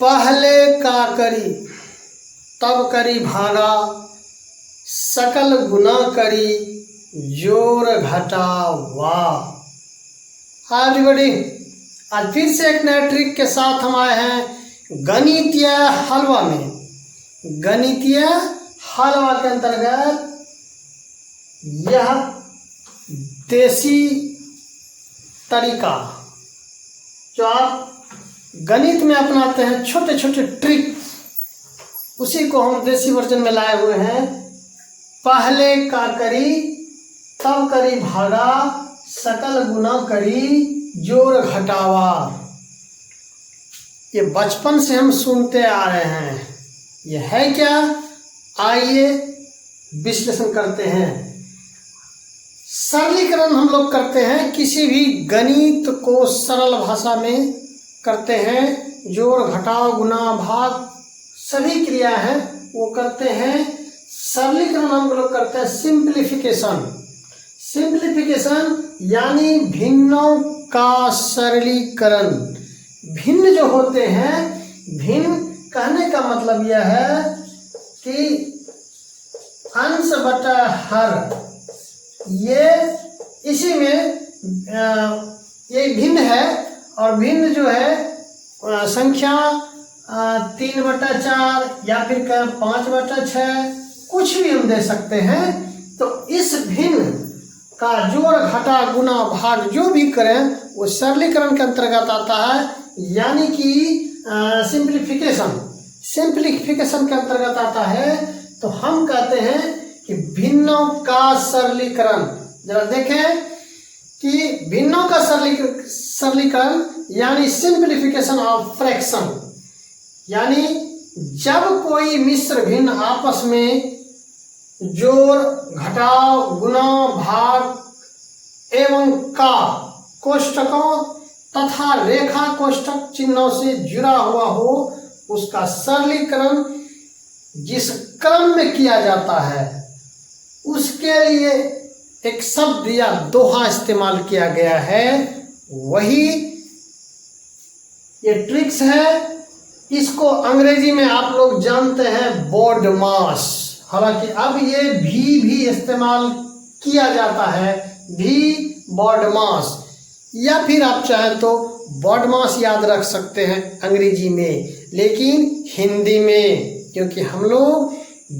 पहले का करी तब करी भागा, सकल गुना करी जोर घटा वाह। हाय एवरीबॉडी, आज फिर से एक नए ट्रिक के साथ हम आए हैं गणितीय हलवा में। गणितीय हलवा के अंतर्गत यह देसी तरीका जो आप गणित में अपनाते हैं, छोटे छोटे ट्रिक, उसी को हम देसी वर्जन में लाए हुए हैं। पहले का करी तब करी भागा, सकल गुना करी जोर घटावा। ये बचपन से हम सुनते आ रहे हैं, ये है क्या? आइए विश्लेषण करते हैं। सरलीकरण हम लोग करते हैं, किसी भी गणित को सरल भाषा में करते हैं। जोड़ घटाव गुना भाग सभी क्रिया हैं वो करते हैं। सरलीकरण हम लोग करते हैं, सिंप्लीफिकेशन। सिंप्लीफिकेशन यानी भिन्नों का सरलीकरण। भिन्न जो होते हैं, भिन्न कहने का मतलब यह है कि अंश बटा हर, ये इसी में ये भिन्न है। और भिन्न जो है संख्या 3/4 या फिर 5/6, कुछ भी हम दे सकते हैं। तो इस भिन्न का जोड़ घटा गुना भाग जो भी करें वो सरलीकरण के अंतर्गत आता है, यानी कि सिंप्लीफिकेशन। सिंप्लीफिकेशन के अंतर्गत आता है। तो हम कहते हैं कि भिन्नों का सरलीकरण। जरा देखें कि भिन्नों का सरलीकरण यानी सिंप्लीफिकेशन ऑफ फ्रैक्शन, यानी जब कोई मिश्र भिन्न आपस में जोड़ घटाव गुना भाग एवं का कोष्ठकों तथा रेखा कोष्ठक चिन्हों से जुड़ा हुआ हो, उसका सरलीकरण जिस क्रम में किया जाता है उसके लिए एक शब्द या दोहा इस्तेमाल किया गया है। वही ये ट्रिक्स है। इसको अंग्रेजी में आप लोग जानते हैं BODMAS। हालांकि अब ये भी इस्तेमाल किया जाता है, BODMAS, या फिर आप चाहें तो BODMAS याद रख सकते हैं अंग्रेजी में, लेकिन हिंदी में, क्योंकि हम लोग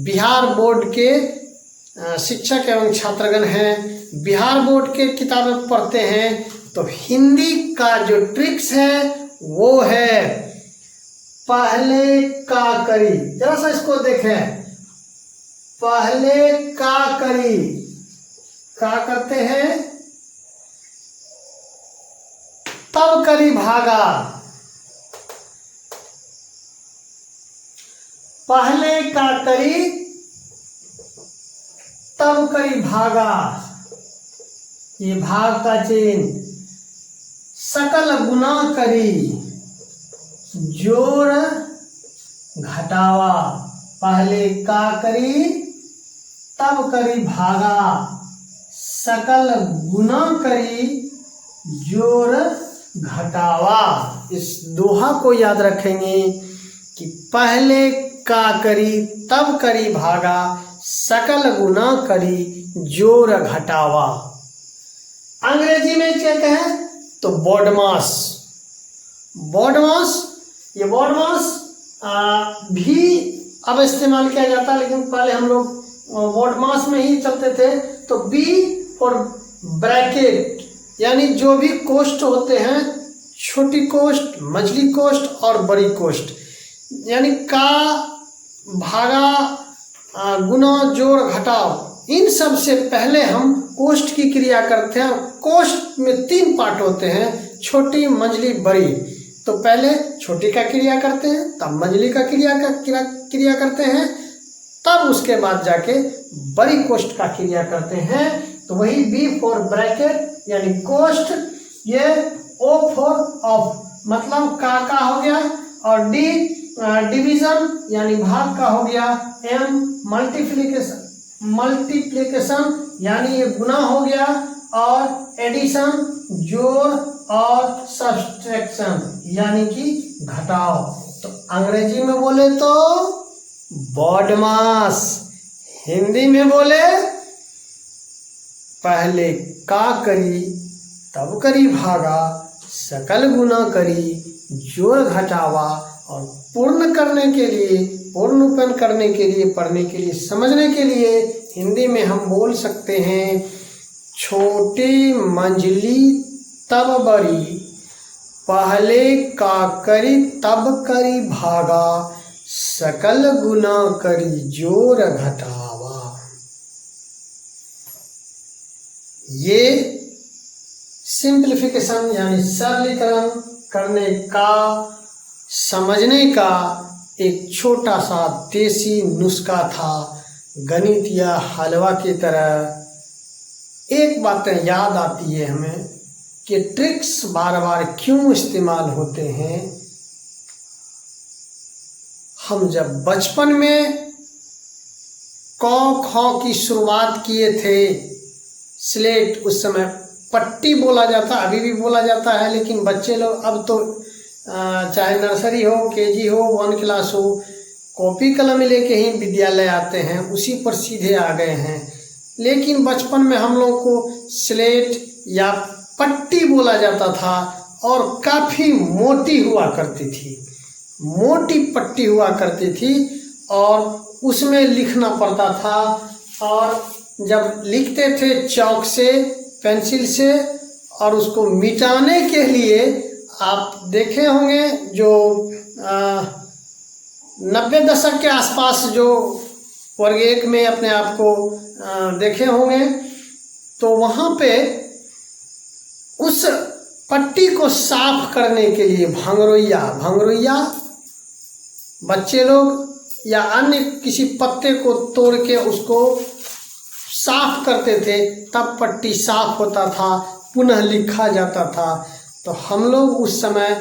बिहार बोर्ड के शिक्षक एवं छात्रगण हैं, बिहार बोर्ड के किताबें पढ़ते हैं। तो हिंदी का जो ट्रिक्स है वो है पहले का करी। जरा सा इसको देखें, पहले का करी क्या करते हैं, तब करी भागा। पहले का करी तब करी भागा, ये भाग का चिन्ह। सकल गुना करी जोड़ घटावा। पहले का करी तब करी भागा, सकल गुना करी जोड़ घटावा। इस दोहा को याद रखेंगे कि पहले का करी तब करी भागा, सकल गुना करी जोड़ घटावा। अंग्रेजी में क्या कहें तो BODMAS। ये BODMAS भी अब इस्तेमाल किया जाता है, लेकिन पहले हम लोग BODMAS में ही चलते थे। तो B और ब्रैकेट, यानी जो भी कोष्ठ होते हैं, छोटी कोष्ठ, मझली कोष्ठ और बड़ी कोष्ठ, यानी का भागा गुना जोड़ घटाव, इन सब से पहले हम कोष्ठ की क्रिया करते हैं। कोष्ठ में 3 पार्ट होते हैं, छोटी, मझली, बड़ी। तो पहले छोटी का क्रिया करते हैं, तब मझली का क्रिया करते हैं, तब उसके बाद जाके बड़ी कोष्ठ का क्रिया करते हैं। तो वही B फॉर ब्रैकेट यानी कोष्ठ, ये O फॉर ऑफ मतलब का हो गया, और D डिवीजन यानी भाग का हो गया, M मल्टीप्लिकेशन यानी ये गुना हो गया, और एडिशन जोड़, और सब्सट्रैक्शन यानी कि घटाव। तो अंग्रेजी में बोले तो बॉडमास, हिंदी में बोले पहले का करी तब करी भागा, सकल गुना करी जोर घटावा। और पूर्ण करने के लिए, पूर्णपन करने के लिए, पढ़ने के लिए, समझने के लिए हिंदी में हम बोल सकते हैं छोटी मंजली तब बड़ी, पहले का करी तब करी भागा, सकल गुना करी जोर घटावा। ये सिंप्लीफिकेशन यानी सरलीकरण करने का, समझने का एक छोटा सा देसी नुस्खा था, गणित या हलवा की तरह। एक बात याद आती है हमें कि ट्रिक्स बार बार क्यों इस्तेमाल होते हैं। हम जब बचपन में क ख की शुरुआत किए थे, स्लेट उस समय पट्टी बोला जाता, अभी भी बोला जाता है, लेकिन बच्चे लोग अब तो चाहे नर्सरी हो, केजी हो, 1 क्लास हो, कॉपी कलम लेके ही विद्यालय आते हैं, उसी पर सीधे आ गए हैं। लेकिन बचपन में हम लोग को स्लेट या पट्टी बोला जाता था और काफ़ी मोटी हुआ करती थी, मोटी पट्टी हुआ करती थी और उसमें लिखना पड़ता था। और जब लिखते थे चौक से, पेंसिल से, और उसको मिटाने के लिए आप देखे होंगे जो 90 दशक के आसपास जो वर्ग 1 में अपने आप को देखे होंगे, तो वहाँ पे उस पट्टी को साफ करने के लिए भंगरोइया बच्चे लोग या अन्य किसी पत्ते को तोड़ के उसको साफ करते थे, तब पट्टी साफ होता था, पुनः लिखा जाता था। तो हम लोग उस समय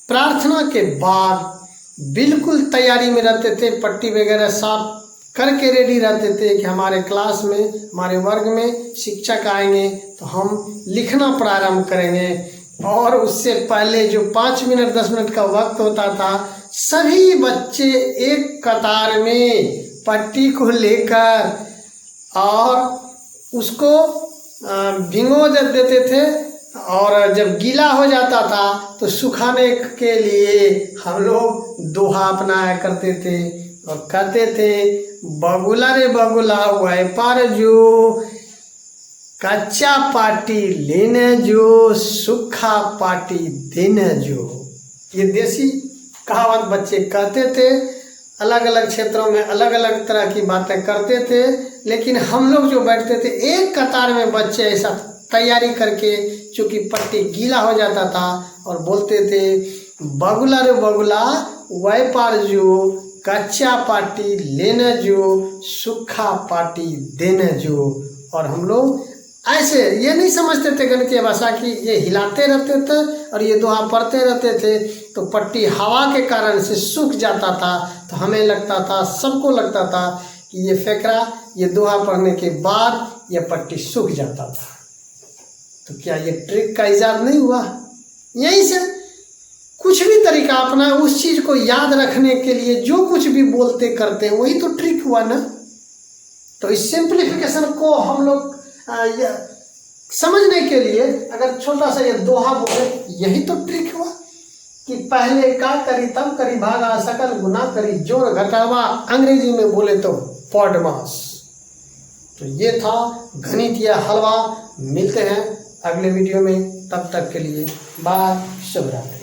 प्रार्थना के बाद बिल्कुल तैयारी में रहते थे, पट्टी वगैरह साफ करके रेडी रहते थे कि हमारे क्लास में, हमारे वर्ग में शिक्षक आएंगे तो हम लिखना प्रारंभ करेंगे। और उससे पहले जो 5 मिनट 10 मिनट का वक्त होता था, सभी बच्चे एक कतार में पट्टी को लेकर और उसको भिगो देते थे, और जब गीला हो जाता था तो सुखाने के लिए हम लोग दोहा अपनाया करते थे और कहते थे बगुला रे बगुला व्यापार जो, कच्चा पाटी लेने जो, सूखा पाटी देने जो। ये देसी कहावत बच्चे कहते थे, अलग अलग क्षेत्रों में अलग अलग तरह की बातें करते थे। लेकिन हम लोग जो बैठते थे एक कतार में, बच्चे ऐसा तैयारी करके, चूँकि पट्टी गीला हो जाता था, और बोलते थे बगुला रे बगुला व्यापार जो, कच्चा पाटी लेने जो, सूखा पाटी देने जो। और हम लोग ऐसे ये नहीं समझते थे गणितीय भाषा की, ये हिलाते रहते थे और ये दोहा पढ़ते रहते थे, तो पट्टी हवा के कारण से सूख जाता था। तो हमें लगता था, सबको लगता था कि ये फेकरा, ये दोहा पढ़ने के बाद ये पट्टी सूख जाता था। तो क्या ये ट्रिक का इजाद नहीं हुआ? यहीं से कुछ भी तरीका अपना उस चीज़ को याद रखने के लिए जो कुछ भी बोलते करते हैं, वही तो ट्रिक हुआ ना। तो इस सिंप्लीफिकेशन को हम लोग समझने के लिए अगर छोटा सा ये दोहा बोले, यही तो ट्रिक हुआ कि पहले का करी तब करी भागा, सकल गुना करी जोर घटावा। अंग्रेजी में बोले तो पॉडमास। तो ये था गणित या हलवा। मिलते हैं अगले वीडियो में, तब तक के लिए बाय, शुभ रात्रि।